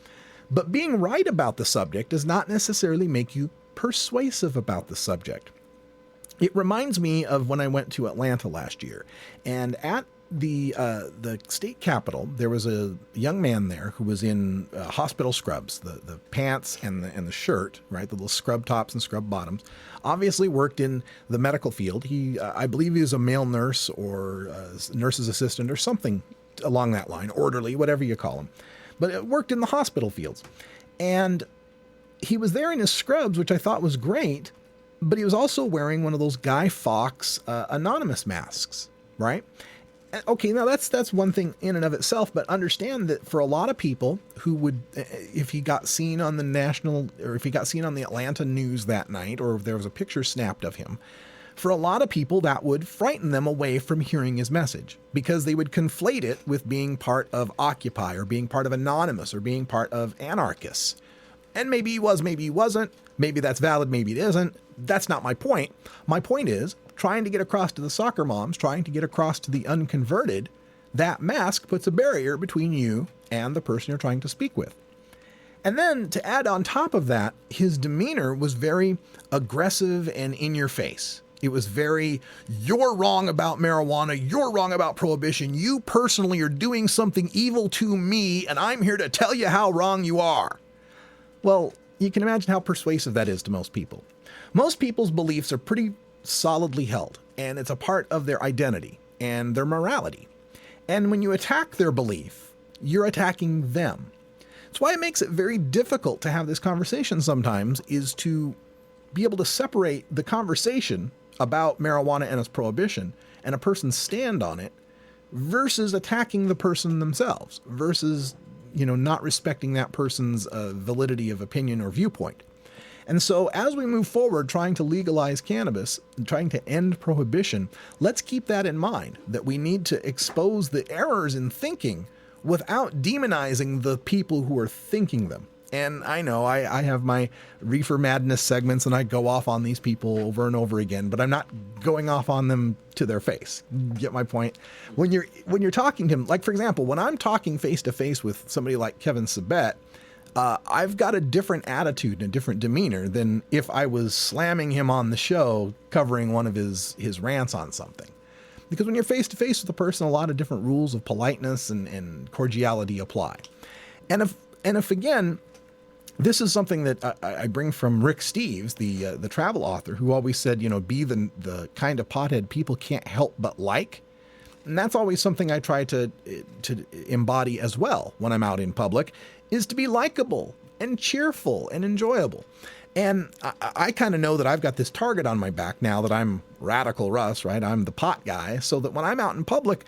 But being right about the subject does not necessarily make you persuasive about the subject. It reminds me of when I went to Atlanta last year. And at the state capitol, there was a young man there who was in hospital scrubs, the pants and the shirt, right, the little scrub tops and scrub bottoms. Obviously worked in the medical field. He, I believe, he was a male nurse or nurse's assistant or something along that line, orderly, whatever you call him. But it worked in the hospital fields, and he was there in his scrubs, which I thought was great. But he was also wearing one of those Guy Fawkes anonymous masks, right? Okay, now that's one thing in and of itself, but understand that for a lot of people who would, if he got seen on the national, or if he got seen on the Atlanta news that night, or if there was a picture snapped of him, for a lot of people that would frighten them away from hearing his message, because they would conflate it with being part of Occupy, or being part of Anonymous, or being part of anarchists. And maybe he was, maybe he wasn't, maybe that's valid, maybe it isn't. That's not my point. My point is, trying to get across to the soccer moms, trying to get across to the unconverted, that mask puts a barrier between you and the person you're trying to speak with. And then to add on top of that, his demeanor was very aggressive and in your face. It was very, you're wrong about marijuana, you're wrong about prohibition, you personally are doing something evil to me, and I'm here to tell you how wrong you are. Well, you can imagine how persuasive that is to most people. Most people's beliefs are pretty solidly held, and it's a part of their identity and their morality. And when you attack their belief, you're attacking them. That's why it makes it very difficult to have this conversation sometimes, is to be able to separate the conversation about marijuana and its prohibition and a person's stand on it versus attacking the person themselves, versus, not respecting that person's validity of opinion or viewpoint. And so as we move forward trying to legalize cannabis, trying to end prohibition, let's keep that in mind, that we need to expose the errors in thinking without demonizing the people who are thinking them. And I know I have my reefer madness segments and I go off on these people over and over again, but I'm not going off on them to their face. Get my point? When you're talking to him, like for example, when I'm talking face to face with somebody like Kevin Sabet, I've got a different attitude and a different demeanor than if I was slamming him on the show covering one of his rants on something. Because when you're face to face with a person, a lot of different rules of politeness and cordiality apply. And if again, this is something that I bring from Rick Steves, the travel author, who always said, be the kind of pothead people can't help but like. And that's always something I try to embody as well when I'm out in public, is to be likable and cheerful and enjoyable. And I kind of know that I've got this target on my back now that I'm Radical Russ, right? I'm the pot guy, so that when I'm out in public,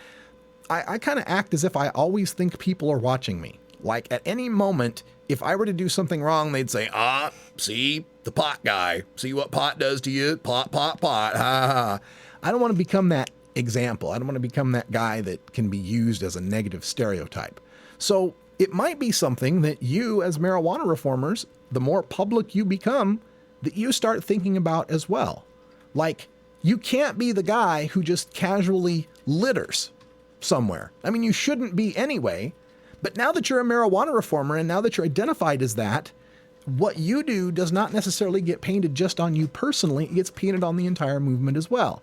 I kind of act as if I always think people are watching me. Like at any moment, if I were to do something wrong, they'd say, see, the pot guy. See what pot does to you? Pot, pot, pot. Ha, ha, ha. I don't want to become that example. I don't want to become that guy that can be used as a negative stereotype. So it might be something that you, as marijuana reformers, the more public you become, that you start thinking about as well. Like, you can't be the guy who just casually litters somewhere. I mean, you shouldn't be anyway. But now that you're a marijuana reformer and now that you're identified as that, what you do does not necessarily get painted just on you personally. It gets painted on the entire movement as well.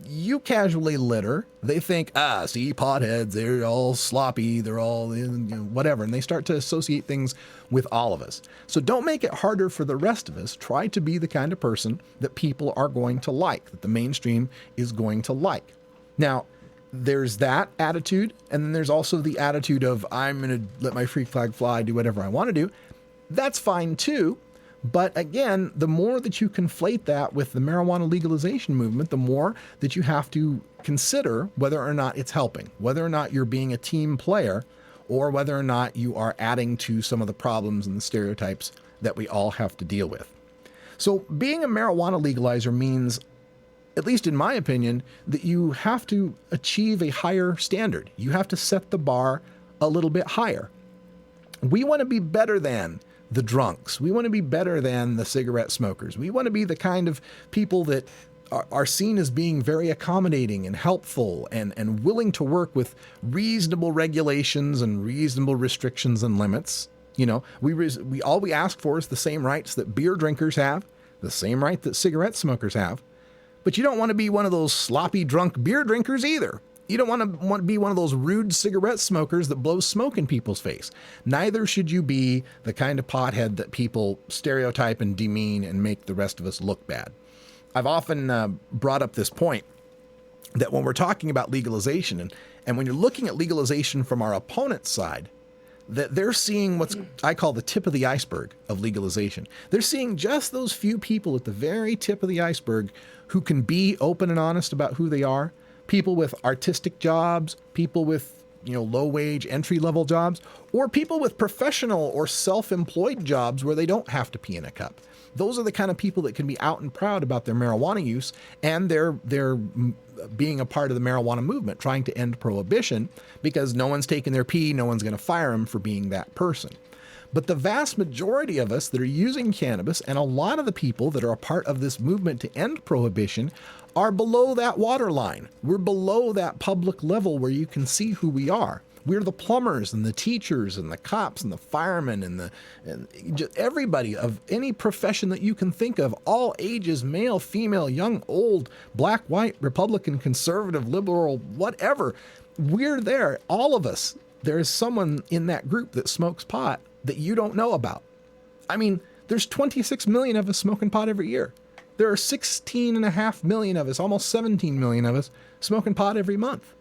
You casually litter. They think, see, potheads, they're all sloppy, they're all whatever. And they start to associate things with all of us. So don't make it harder for the rest of us. Try to be the kind of person that people are going to like, that the mainstream is going to like. Now, there's that attitude, and then there's also the attitude of, I'm going to let my freak flag fly, do whatever I want to do. That's fine too. But again, the more that you conflate that with the marijuana legalization movement, the more that you have to consider whether or not it's helping, whether or not you're being a team player, or whether or not you are adding to some of the problems and the stereotypes that we all have to deal with. So being a marijuana legalizer means, at least in my opinion, that you have to achieve a higher standard. You have to set the bar a little bit higher. We want to be better than the drunks. We want to be better than the cigarette smokers. We want to be the kind of people that are seen as being very accommodating and helpful and willing to work with reasonable regulations and reasonable restrictions and limits. All we ask for is the same rights that beer drinkers have, the same right that cigarette smokers have. But you don't want to be one of those sloppy drunk beer drinkers either. You don't want to be one of those rude cigarette smokers that blows smoke in people's face. Neither should you be the kind of pothead that people stereotype and demean and make the rest of us look bad. I've often brought up this point that when we're talking about legalization, and when you're looking at legalization from our opponent's side, that they're seeing what's I call the tip of the iceberg of legalization. They're seeing just those few people at the very tip of the iceberg who can be open and honest about who they are. People with artistic jobs, people with, low wage entry level jobs, or people with professional or self-employed jobs where they don't have to pee in a cup. Those are the kind of people that can be out and proud about their marijuana use, and they're being a part of the marijuana movement, trying to end prohibition, because no one's taking their pee, no one's going to fire them for being that person. But the vast majority of us that are using cannabis, and a lot of the people that are a part of this movement to end prohibition, are below that waterline. We're below that public level where you can see who we are. We're the plumbers and the teachers and the cops and the firemen and just everybody of any profession that you can think of, all ages, male, female, young, old, black, white, Republican, conservative, liberal, whatever. We're there, all of us. There is someone in that group that smokes pot that you don't know about. I mean, there's 26 million of us smoking pot every year. There are 16.5 million of us, almost 17 million of us, smoking pot every month.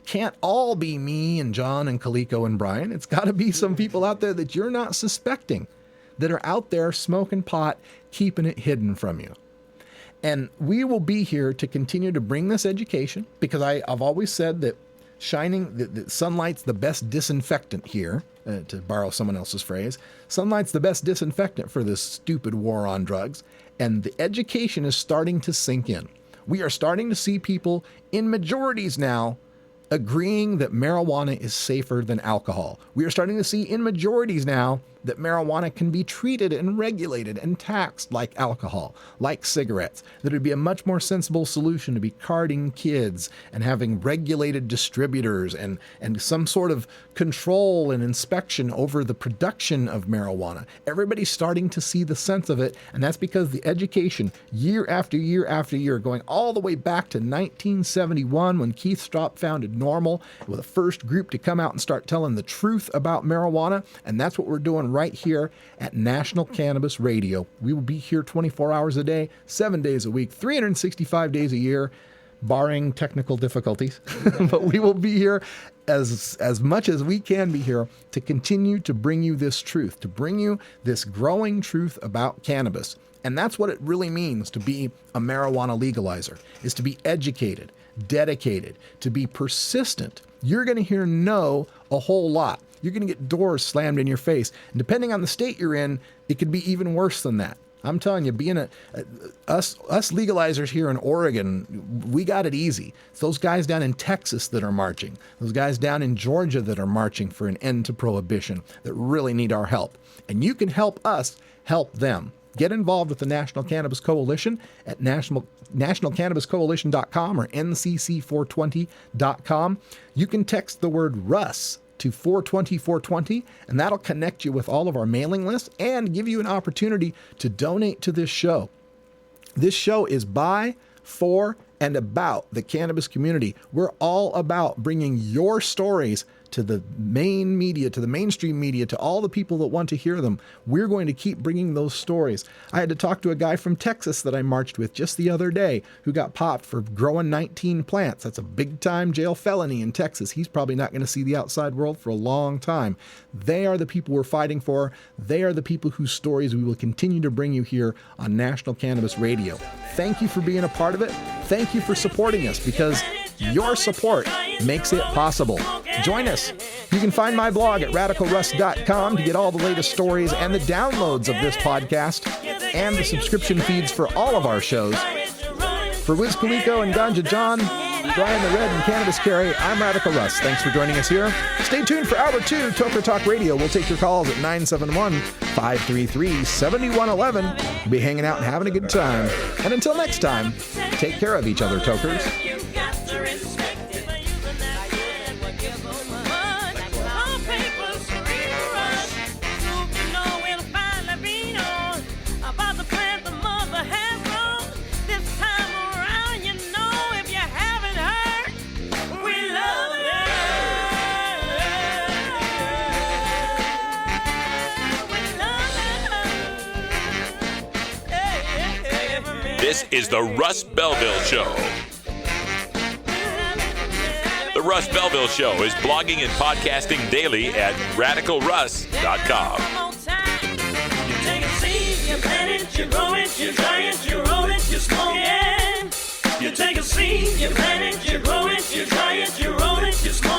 Can't all be me and John and Kaliko and Brian. It's got to be some people out there that you're not suspecting that are out there smoking pot, keeping it hidden from you. And we will be here to continue to bring this education, because I've always said that that sunlight's the best disinfectant here, to borrow someone else's phrase. Sunlight's the best disinfectant for this stupid war on drugs. And the education is starting to sink in. We are starting to see people in majorities now agreeing that marijuana is safer than alcohol. We are starting to see in majorities now that marijuana can be treated and regulated and taxed like alcohol, like cigarettes, that it would be a much more sensible solution to be carding kids and having regulated distributors and some sort of control and inspection over the production of marijuana. Everybody's starting to see the sense of it, and that's because the education, year after year after year, going all the way back to 1971 when Keith Stroup founded NORML, with the first group to come out and start telling the truth about marijuana, and that's what we're doing right here at National Cannabis Radio. We will be here 24 hours a day, 7 days a week, 365 days a year, barring technical difficulties. But we will be here as much as we can be here to continue to bring you this truth, to bring you this growing truth about cannabis. And that's what it really means to be a marijuana legalizer, is to be educated, dedicated, to be persistent. You're going to hear no a whole lot. You're going to get doors slammed in your face. And depending on the state you're in, it could be even worse than that. I'm telling you, being us legalizers here in Oregon, we got it easy. It's those guys down in Texas that are marching, those guys down in Georgia that are marching for an end to prohibition, that really need our help. And you can help us help them. Get involved with the National Cannabis Coalition at nationalcannabiscoalition.com or ncc420.com. You can text the word Russ to 420-420, and that'll connect you with all of our mailing lists and give you an opportunity to donate to this show. This show is by, for, and about the cannabis community. We're all about bringing your stories to the main media, to the mainstream media, to all the people that want to hear them. We're going to keep bringing those stories. I had to talk to a guy from Texas that I marched with just the other day who got popped for growing 19 plants. That's a big-time jail felony in Texas. He's probably not going to see the outside world for a long time. They are the people we're fighting for. They are the people whose stories we will continue to bring you here on National Cannabis Radio. Thank you for being a part of it. Thank you for supporting us, because your support makes it possible. Join us. You can find my blog at radicalruss.com to get all the latest stories and the downloads of this podcast and the subscription feeds for all of our shows. For Wiz Kaliko and Ganja John, Brian the Red and Cannabis Carey, I'm Radical Russ. Thanks for joining us here. Stay tuned for Hour 2, Toker Talk Radio. We'll take your calls at 971-533-7111. We'll be hanging out and having a good time. And until next time, take care of each other, Tokers. We This is the Russ Belville Show. The Russ Belville Show is blogging and podcasting daily at radicalruss.com. You take a seed, you plant it, you grow it, you dry it, you roll it, you smoke it. You take a seed, you plant it, you grow it, you dry it, you roll it, you smoke it.